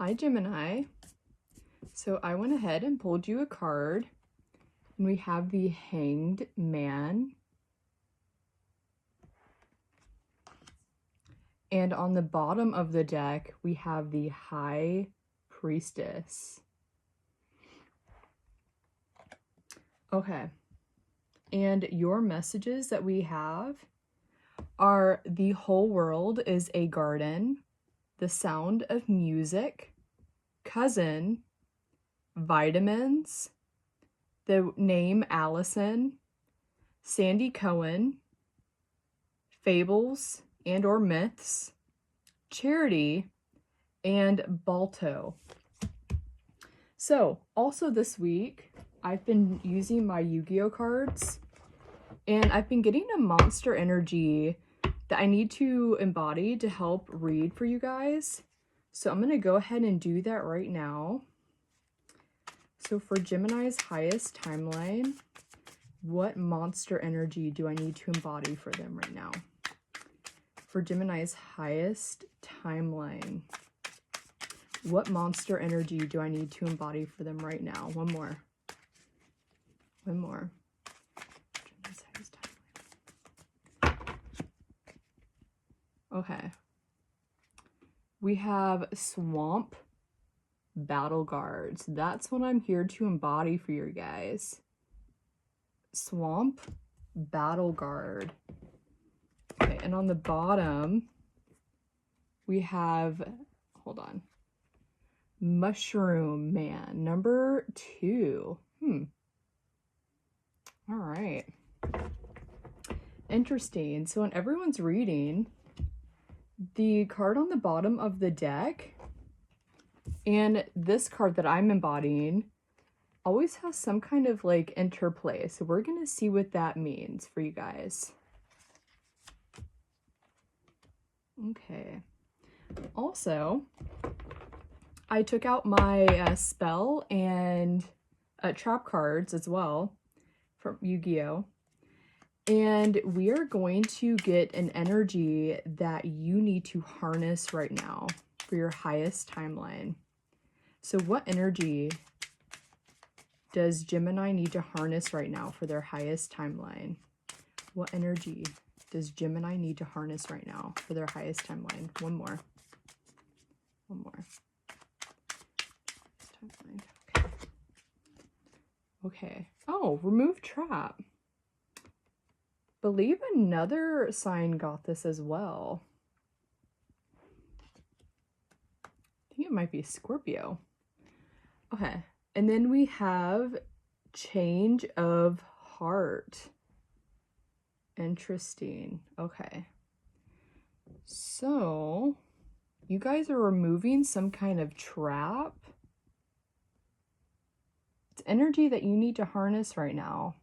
Hi, Gemini. So I went ahead and pulled you a card, and we have the Hanged Man. And on the bottom of the deck, we have the High Priestess. Okay. And your messages that we have are: the whole world is a garden, the sound of music, cousin, vitamins, the name Allison, Sandy Cohen, fables and or myths, charity, and Balto. So also this week, I've been using my Yu-Gi-Oh cards, and I've been getting a monster energy that I need to embody to help read for you guys. So I'm going to go ahead and do that right now. So for Gemini's highest timeline, what monster energy do I need to embody for them right now? For Gemini's highest timeline, what monster energy do I need to embody for them right now? One more. Gemini's highest timeline. Okay. We have Swamp Battle Guards. That's what I'm here to embody for you guys. Swamp Battle Guard. Okay, and on the bottom, we have, hold on, Mushroom Man, number 2. All right. Interesting. So in everyone's reading, the card on the bottom of the deck and this card that I'm embodying always has some kind of like interplay. So we're going to see what that means for you guys. Okay. Also, I took out my spell and trap cards as well from Yu-Gi-Oh! And we are going to get an energy that you need to harness right now for your highest timeline. So what energy does Gemini need to harness right now for their highest timeline? What energy does Gemini need to harness right now for their highest timeline? One more. Okay. Okay. Oh, remove trap. Believe another sign got this as well. I think it might be Scorpio. Okay. And then we have Change of Heart. Interesting. Okay. So you guys are removing some kind of trap. It's energy that you need to harness right now.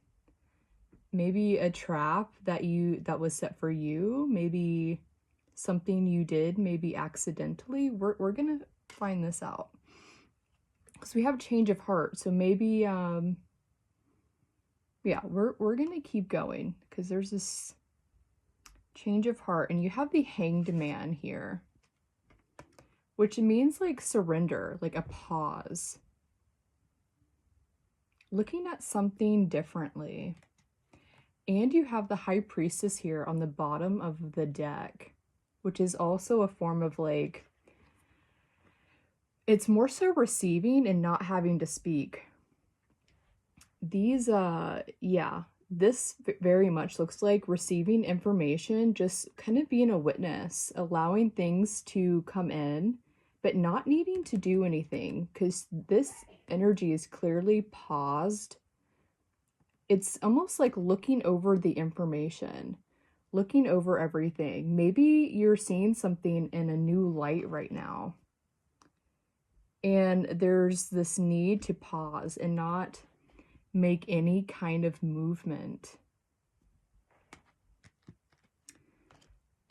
Maybe a trap that was set for you, maybe something you did, maybe accidentally. We're gonna find this out. So we have change of heart. So maybe yeah, we're gonna keep going because there's this change of heart, and you have the Hanged Man here, which means like surrender, like a pause, looking at something differently. And you have the High Priestess here on the bottom of the deck, which is also a form of like, it's more so receiving and not having to speak. These, yeah, this very much looks like receiving information, just kind of being a witness, allowing things to come in, but not needing to do anything, because this energy is clearly paused. It's almost like looking over the information, looking over everything. Maybe you're seeing something in a new light right now. And there's this need to pause and not make any kind of movement.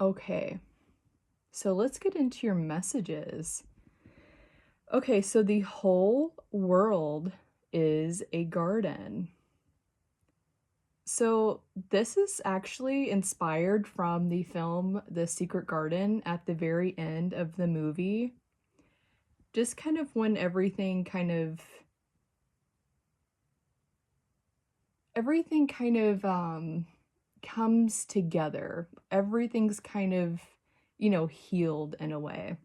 Okay, so let's get into your messages. Okay, so the whole world is a garden. So this is actually inspired from the film The Secret Garden at the very end of the movie. just kind of when everything kind of comes together. Everything's kind of, healed in a way.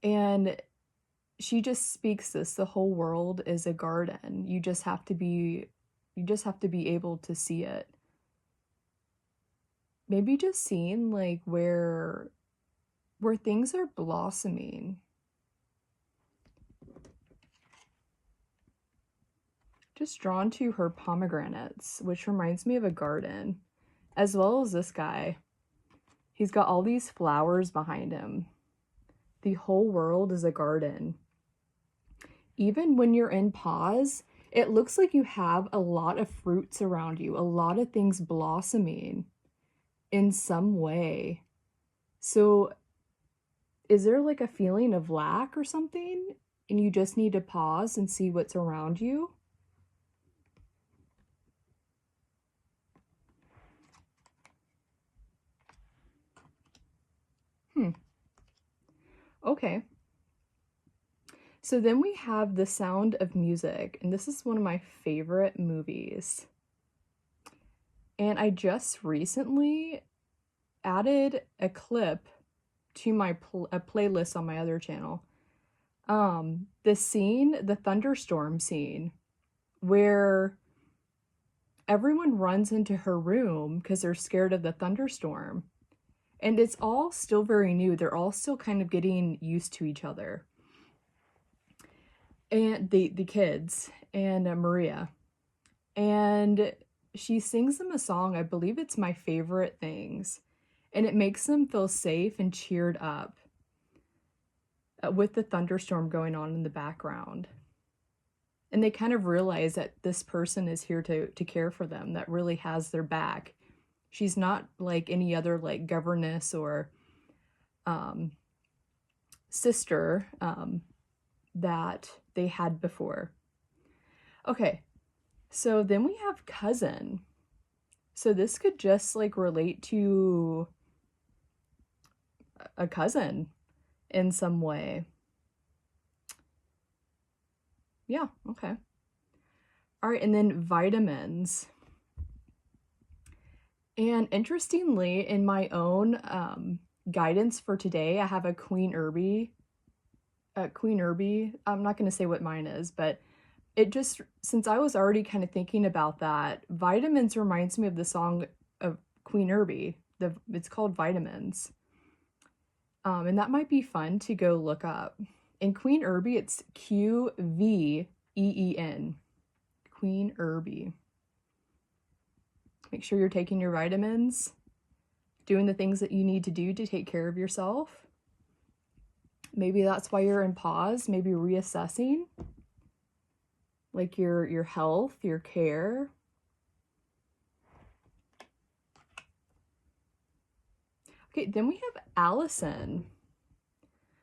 And she just speaks this, the whole world is a garden. You just have to be able to see it. Maybe just seeing like where things are blossoming. Just drawn to her pomegranates, which reminds me of a garden, as well as this guy. He's got all these flowers behind him. The whole world is a garden. Even when you're in pause, it looks like you have a lot of fruits around you, a lot of things blossoming in some way. So is there like a feeling of lack or something, and you just need to pause and see what's around you? Okay. So then we have The Sound of Music, and this is one of my favorite movies. And I just recently added a clip to my a playlist on my other channel. The thunderstorm scene, where everyone runs into her room because they're scared of the thunderstorm. And it's all still very new. They're all still kind of getting used to each other. And the kids and Maria. And she sings them a song. I believe it's My Favorite Things. And it makes them feel safe and cheered up with the thunderstorm going on in the background. And they kind of realize that this person is here to care for them, that really has their back. She's not like any other like governess or sister that they had before. Okay, so then we have cousin. So this could just like relate to a cousin in some way. Yeah, okay. All right, and then vitamins. And interestingly, in my own guidance for today, I have a Queen Irby. I'm not going to say what mine is, but it just, since I was already kind of thinking about that, vitamins reminds me of the song of Queen Irby. It's called Vitamins. And that might be fun to go look up. In Queen Irby, it's Qveen. Queen Irby. Make sure you're taking your vitamins, doing the things that you need to do to take care of yourself. Maybe that's why you're in pause, maybe reassessing like your health, your care. Okay, then we have Allison.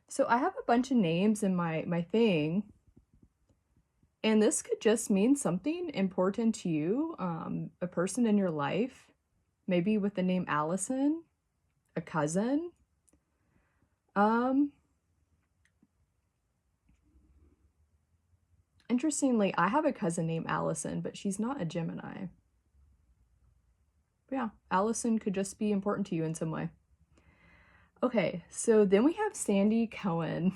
So I have a bunch of names in my thing. And this could just mean something important to you, a person in your life, maybe with the name Allison, a cousin. Interestingly, I have a cousin named Allison, but she's not a Gemini. But yeah, Allison could just be important to you in some way. Okay, so then we have Sandy Cohen.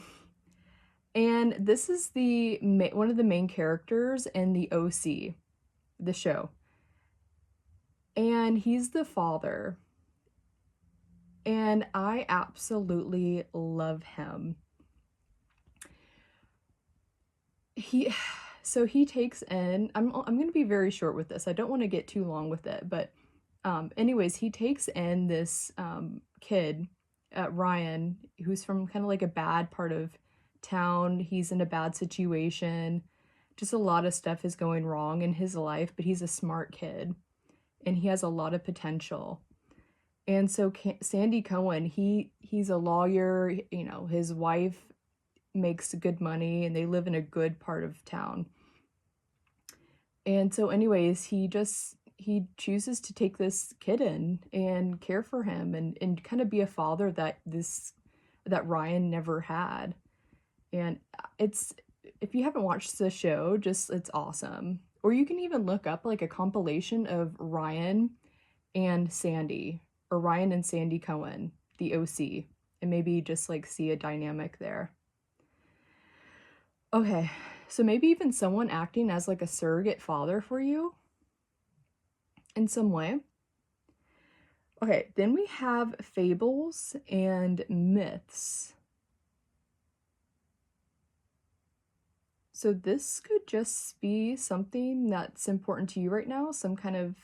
And this is one of the main characters in the OC, the show. And he's the father. And I absolutely love him. He takes in, I'm going to be very short with this. I don't want to get too long with it, but anyways, he takes in this kid, Ryan, who's from kind of like a bad part of town. He's in a bad situation. Just a lot of stuff is going wrong in his life, but he's a smart kid and he has a lot of potential. And so Sandy Cohen, he's a lawyer, his wife makes good money and they live in a good part of town. And so anyways, he chooses to take this kid in and care for him and kind of be a father that this that Ryan never had. And if you haven't watched the show, it's awesome. Or you can even look up like a compilation of Ryan and Sandy, or Ryan and Sandy Cohen, the OC, and maybe just like see a dynamic there. Okay, so maybe even someone acting as like a surrogate father for you in some way. Okay, then we have fables and myths. So this could just be something that's important to you right now, some kind of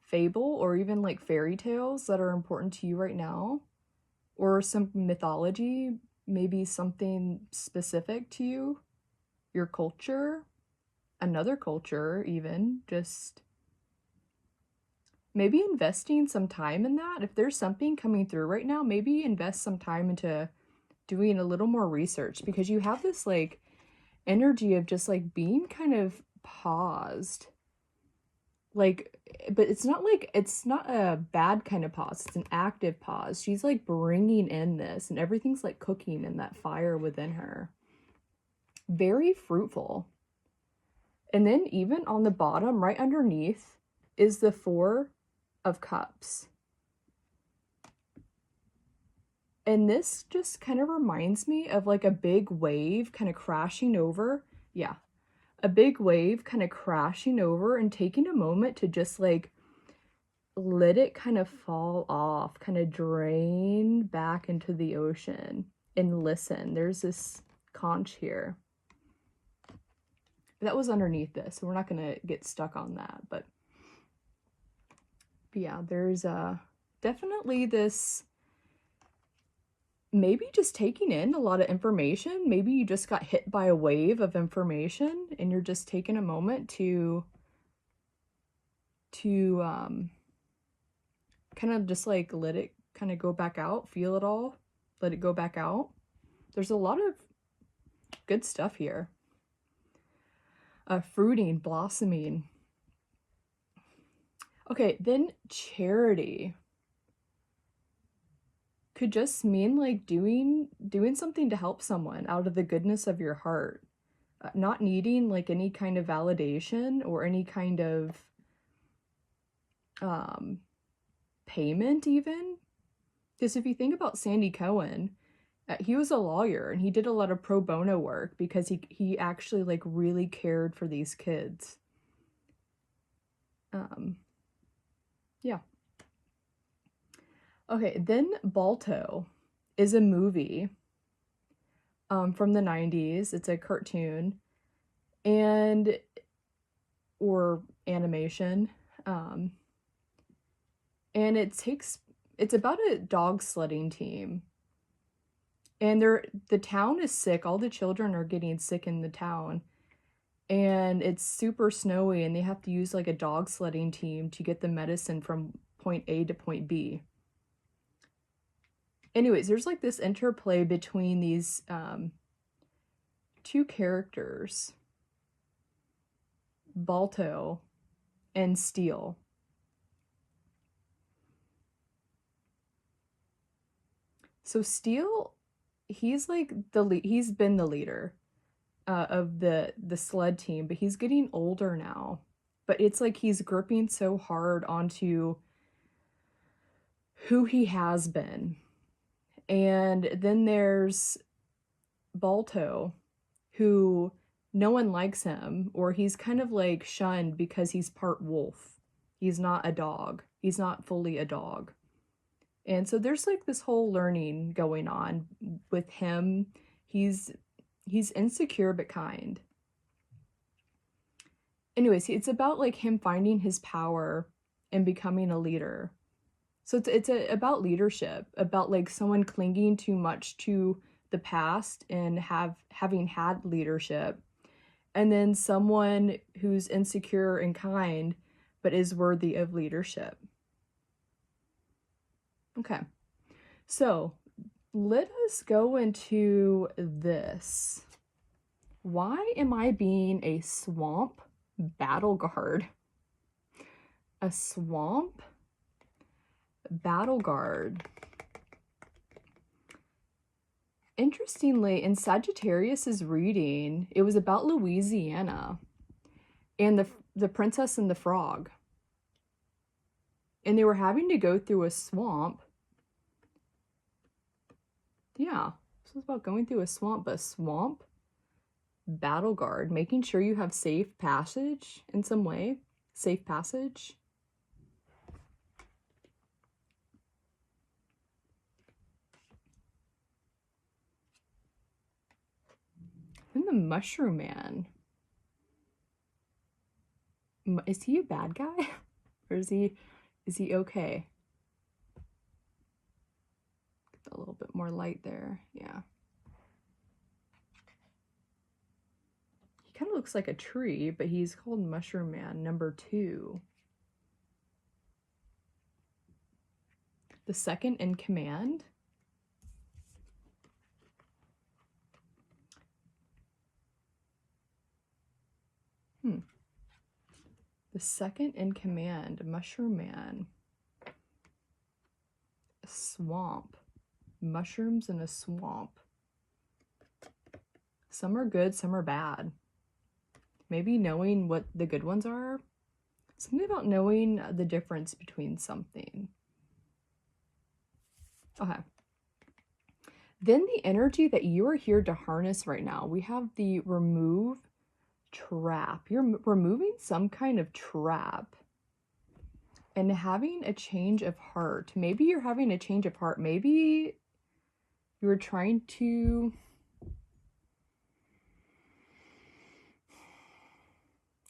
fable or even like fairy tales that are important to you right now, or some mythology, maybe something specific to you, your culture, another culture even, just maybe investing some time in that. If there's something coming through right now, maybe invest some time into doing a little more research, because you have this like energy of just like being kind of paused. Like, but it's not a bad kind of pause. It's an active pause. She's like bringing in this, and everything's like cooking in that fire within her. Very fruitful. And then even on the bottom, right underneath, is the Four of Cups. And this just kind of reminds me of like a big wave kind of crashing over. Yeah, a big wave kind of crashing over and taking a moment to just like let it kind of fall off, kind of drain back into the ocean and listen. There's this conch here. That was underneath this, so we're not going to get stuck on that. But yeah, there's definitely this, maybe just taking in a lot of information. Maybe you just got hit by a wave of information and you're just taking a moment to kind of just like let it kind of go back out, feel it all, let it go back out. There's a lot of good stuff here. Fruiting, blossoming. Okay, then charity could just mean like doing something to help someone out of the goodness of your heart, not needing like any kind of validation or any kind of payment even. Because if you think about Sandy Cohen, he was a lawyer and he did a lot of pro bono work because he actually like really cared for these kids. Yeah. Okay, then Balto is a movie from the 90s. It's a cartoon or animation. And it's about a dog sledding team. And the town is sick. All the children are getting sick in the town. And it's super snowy and they have to use like a dog sledding team to get the medicine from point A to point B. Anyways, there's like this interplay between these two characters, Balto and Steel. So Steel, he's like he's been the leader of the sled team, but he's getting older now. But it's like he's gripping so hard onto who he has been. And then there's Balto, who no one likes him, or he's kind of like shunned because he's part wolf. He's not a dog. He's not fully a dog. And so there's like this whole learning going on with him. He's insecure but kind. Anyways, it's about like him finding his power and becoming a leader. So it's about leadership, about like someone clinging too much to the past and having had leadership, and then someone who's insecure and kind but is worthy of leadership. Okay, so let us go into this. Why am I being a swamp battle guard? A swamp battle guard. Interestingly, in Sagittarius's reading, it was about Louisiana and the princess and the frog. And they were having to go through a swamp. Yeah, this was about going through a swamp, but swamp battle guard, making sure you have safe passage in some way. Safe passage. And the mushroom man. Is he a bad guy? Or is he okay? Get a little bit more light there. Yeah. He kind of looks like a tree, but he's called Mushroom Man number 2. The second in command. The second in command, Mushroom Man. A swamp. Mushrooms in a swamp. Some are good, some are bad. Maybe knowing what the good ones are. Something about knowing the difference between something. Okay. Then the energy that you are here to harness right now, we have the remove trap. You're removing some kind of trap and having a change of heart. Maybe you're having a change of heart. Maybe you're trying to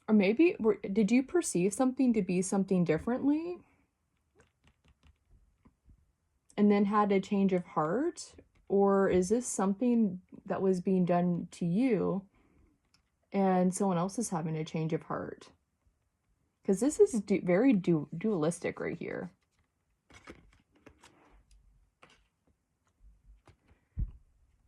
or maybe did you perceive something to be something differently and then had a change of heart? Or is this something that was being done to you and someone else is having a change of heart? Because this is very dualistic right here.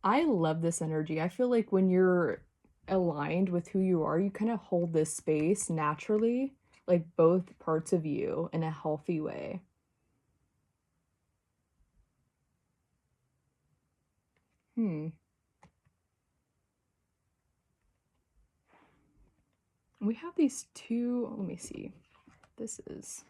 I love this energy. I feel like when you're aligned with who you are, you kind of hold this space naturally, like both parts of you in a healthy way. We have these two, let me see. This is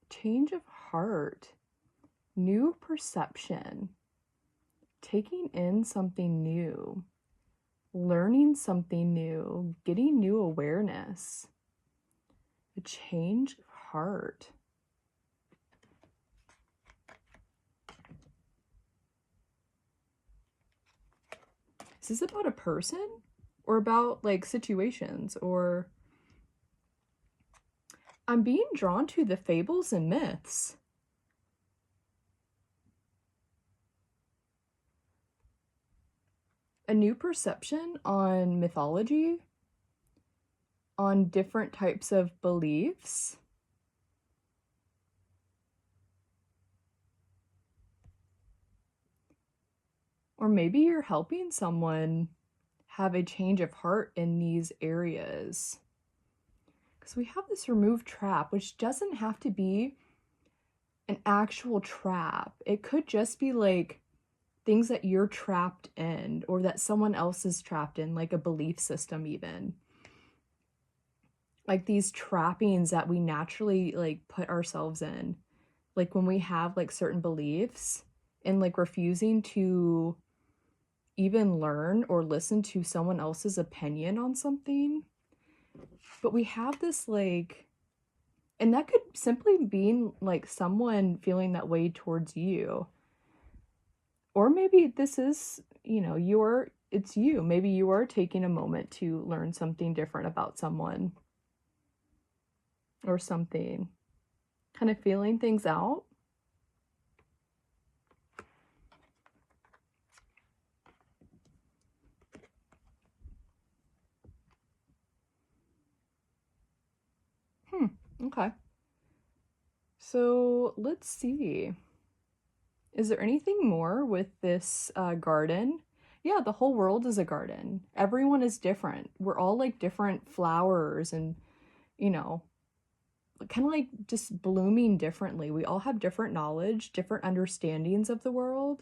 change of heart, new perception, taking in something new, learning something new, getting new awareness, a change of heart. Is this about a person or about like situations? Or I'm being drawn to the fables and myths. A new perception on mythology, on different types of beliefs. Or maybe you're helping someone have a change of heart in these areas. Because we have this remove trap, which doesn't have to be an actual trap. It could just be like things that you're trapped in or that someone else is trapped in, like a belief system even. Like these trappings that we naturally like put ourselves in. Like when we have like certain beliefs and like refusing to even learn or listen to someone else's opinion on something. But we have this like, and that could simply be like someone feeling that way towards you. Or maybe this is, you know, it's you. Maybe you are taking a moment to learn something different about someone or something. Kind of feeling things out. Okay. So let's see. Is there anything more with this garden? Yeah, the whole world is a garden. Everyone is different. We're all like different flowers and, you know, kind of like just blooming differently. We all have different knowledge, different understandings of the world.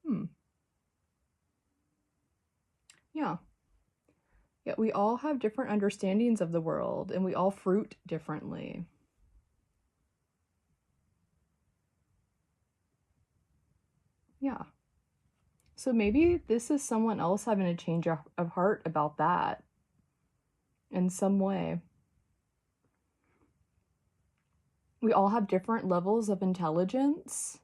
Hmm. Yeah. Yeah, we all have different understandings of the world and we all fruit differently. Yeah. So maybe this is someone else having a change of heart about that in some way. We all have different levels of intelligence.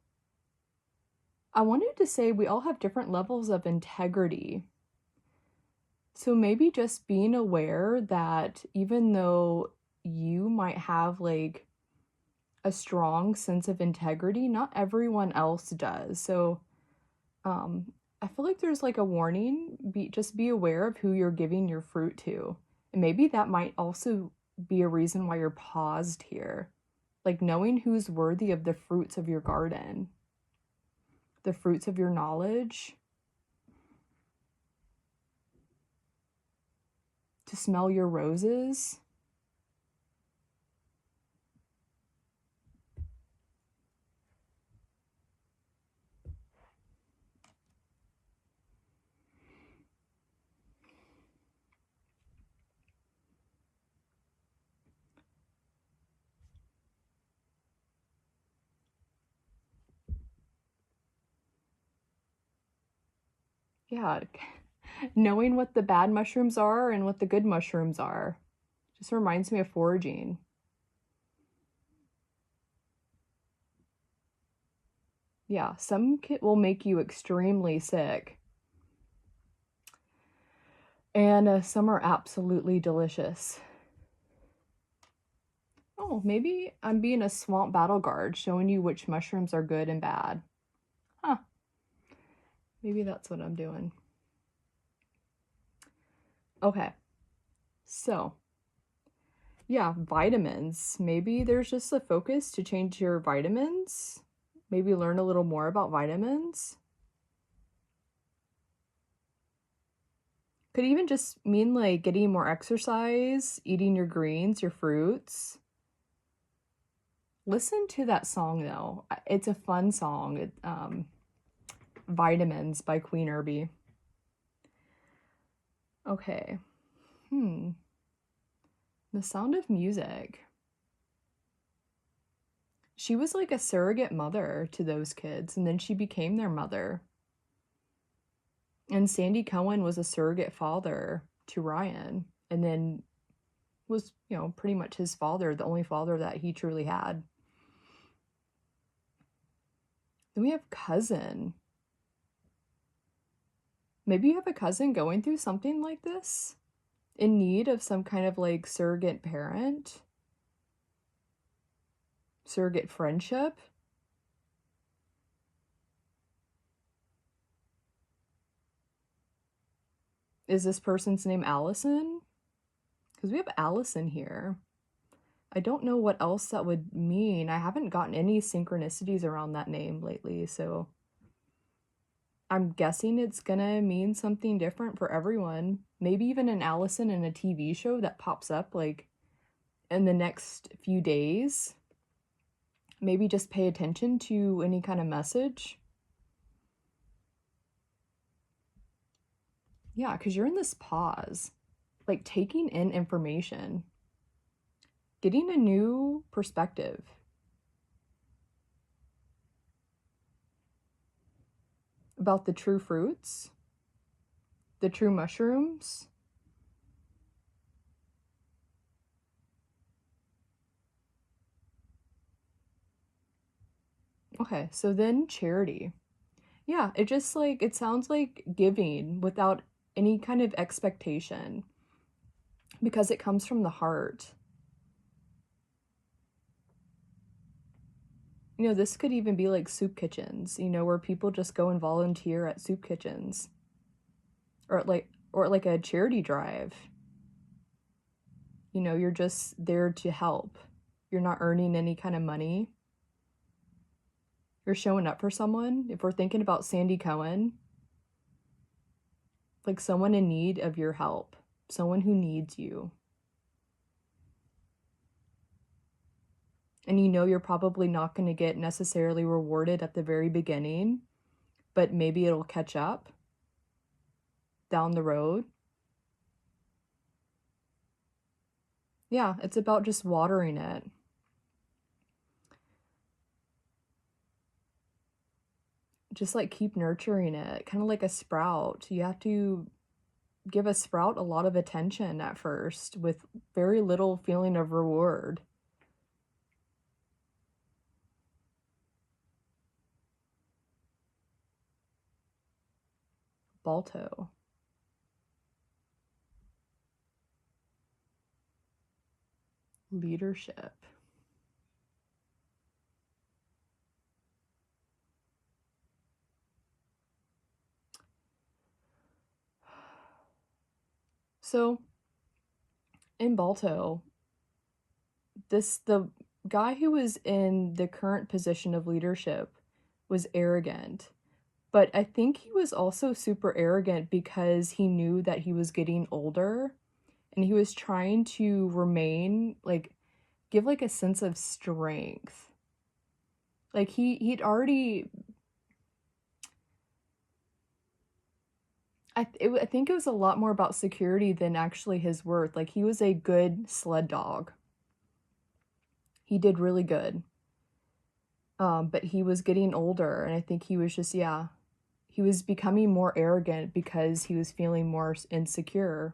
I wanted to say we all have different levels of integrity. So maybe just being aware that even though you might have like a strong sense of integrity, not everyone else does. So I feel like there's like a warning, just be aware of who you're giving your fruit to. And maybe that might also be a reason why you're paused here. Like knowing who's worthy of the fruits of your garden, the fruits of your knowledge, to smell your roses. Yeah, knowing what the bad mushrooms are and what the good mushrooms are just reminds me of foraging. Yeah, some will make you extremely sick, and some are absolutely delicious. Oh, maybe I'm being a swamp battle guard, showing you which mushrooms are good and bad. Huh, maybe that's what I'm doing. Okay, so yeah, vitamins. Maybe there's just a focus to change your vitamins. Maybe learn a little more about vitamins. Could even just mean like getting more exercise, eating your greens, your fruits. Listen to that song though. It's a fun song. Vitamins by Queen Irby. Okay. The Sound of Music. She was like a surrogate mother to those kids, and then she became their mother. And Sandy Cohen was a surrogate father to Ryan, and then was, pretty much his father, the only father that he truly had. Then we have cousin. Maybe you have a cousin going through something like this, in need of some kind of like surrogate parent, surrogate friendship. Is this person's name Allison? Because we have Allison here. I don't know what else that would mean. I haven't gotten any synchronicities around that name lately, so I'm guessing it's gonna mean something different for everyone. Maybe even an Allison in a TV show that pops up like in the next few days. Maybe just pay attention to any kind of message. Yeah, because you're in this pause, like taking in information, getting a new perspective about the true fruits, the true mushrooms. Okay, so then charity. Yeah, it just like, it sounds like giving without any kind of expectation because it comes from the heart. This could even be like soup kitchens, where people just go and volunteer at soup kitchens or like a charity drive. You're just there to help. you're not earning any kind of money. You're showing up for someone. If we're thinking about Sandy Cohen, like someone in need of your help, someone who needs you. And you know you're probably not going to get necessarily rewarded at the very beginning, but maybe it'll catch up down the road. Yeah, it's about just watering it. Just like keep nurturing it, kind of like a sprout. You have to give a sprout a lot of attention at first with very little feeling of reward. Balto. Leadership. So in Balto, the guy who was in the current position of leadership was arrogant. But I think he was also super arrogant because he knew that he was getting older and he was trying to remain like give like a sense of strength. Like he'd already I think it was a lot more about security than actually his worth. Like he was a good sled dog. He did really good. But he was getting older and I think he was just he was becoming more arrogant because he was feeling more insecure.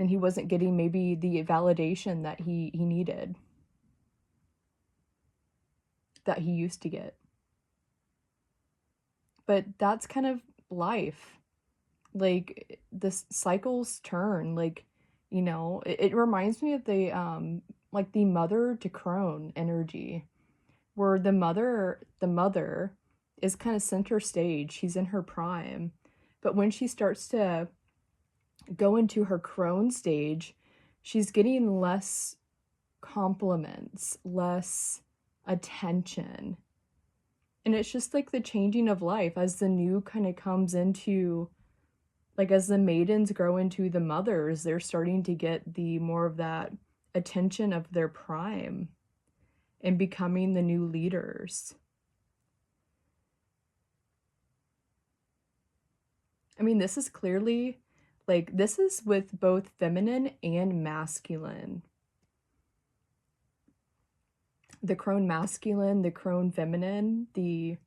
And he wasn't getting maybe the validation that he needed. That he used to get. But that's kind of life. Like the cycles turn. Like, you know, it reminds me of the like the mother to crone energy, where the mother is kind of center stage. She's in her prime, but when she starts to go into her crone stage, she's getting less compliments, less attention. And it's just like the changing of life as the new kind of comes into, like as the maidens grow into the mothers, they're starting to get the more of that attention of their prime and becoming the new leaders. I mean, this is clearly like, this is with both feminine and masculine. The crone masculine, the crone feminine, the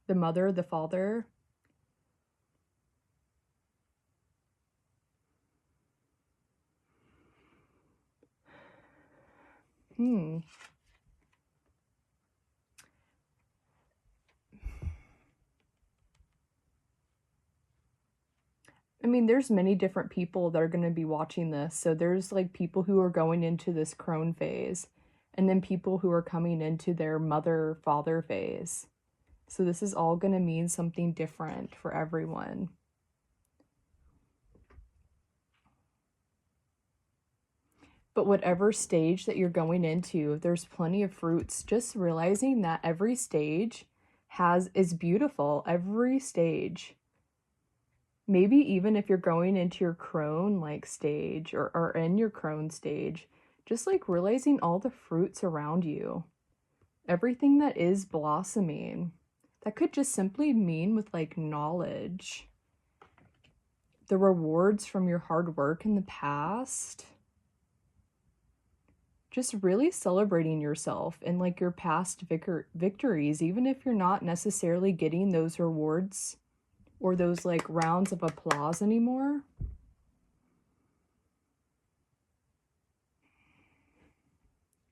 mother, the father. I mean, there's many different people that are going to be watching this. So there's like people who are going into this crone phase, and then people who are coming into their mother-father phase. So this is all going to mean something different for everyone. But whatever stage that you're going into, there's plenty of fruits. Just realizing that every stage is beautiful. Every stage. Maybe even if you're going into your crone like stage or in your crone stage, just like realizing all the fruits around you, everything that is blossoming, that could just simply mean with like knowledge, the rewards from your hard work in the past, just really celebrating yourself and like your past victories, even if you're not necessarily getting those rewards or those like rounds of applause anymore.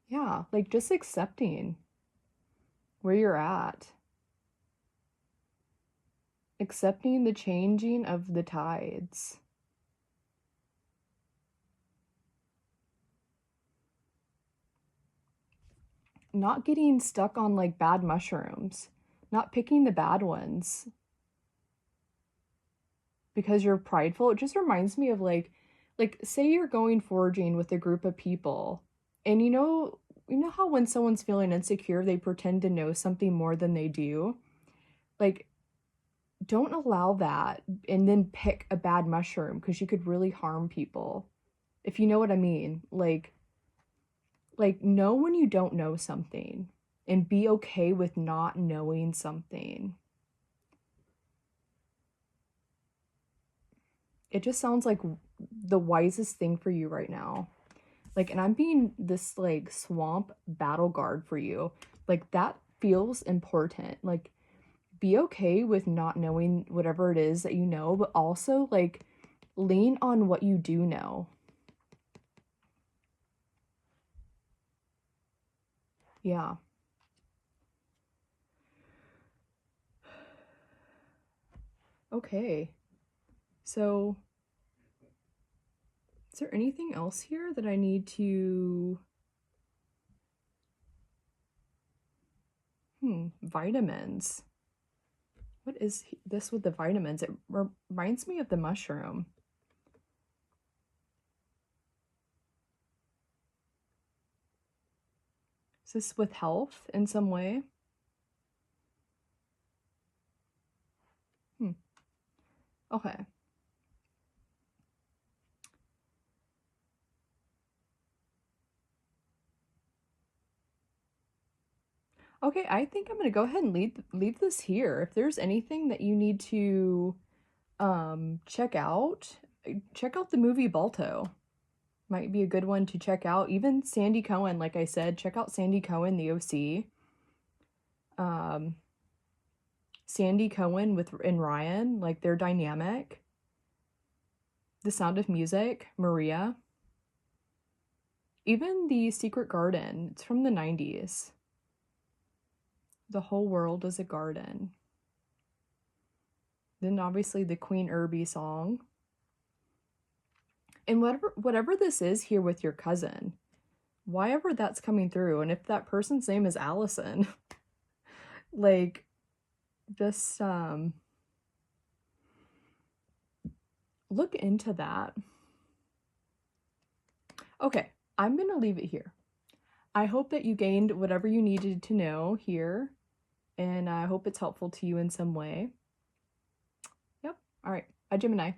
Yeah, like just accepting where you're at. Accepting the changing of the tides. Not getting stuck on like bad mushrooms. Not picking the bad ones because you're prideful. It just reminds me of like like, say you're going foraging with a group of people, and you know how when someone's feeling insecure, they pretend to know something more than they do? Like, don't allow that and then pick a bad mushroom because you could really harm people. If you know what I mean. Like know when you don't know something and be okay with not knowing something. It just sounds like the wisest thing for you right now. Like, and I'm being this like swamp battle guard for you. Like, that feels important. Like, be okay with not knowing whatever it is that you know, but also like lean on what you do know. Yeah. Okay. So, is there anything else here that I need to... Vitamins. What is this with the vitamins? It reminds me of the mushroom. Is this with health in some way? Okay. Okay, I think I'm gonna go ahead and leave this here. If there's anything that you need to check out the movie Balto. Might be a good one to check out. Even Sandy Cohen, like I said, check out Sandy Cohen, the OC. Sandy Cohen and Ryan, like their dynamic. The Sound of Music, Maria. Even The Secret Garden, it's from the 90s. The Whole World is a Garden. Then obviously the Queen Irby song. And whatever this is here with your cousin, why ever that's coming through, and if that person's name is Allison, like, just look into that. Okay, I'm gonna leave it here. I hope that you gained whatever you needed to know here, and I hope it's helpful to you in some way. Yep. All right. Bye, Gemini.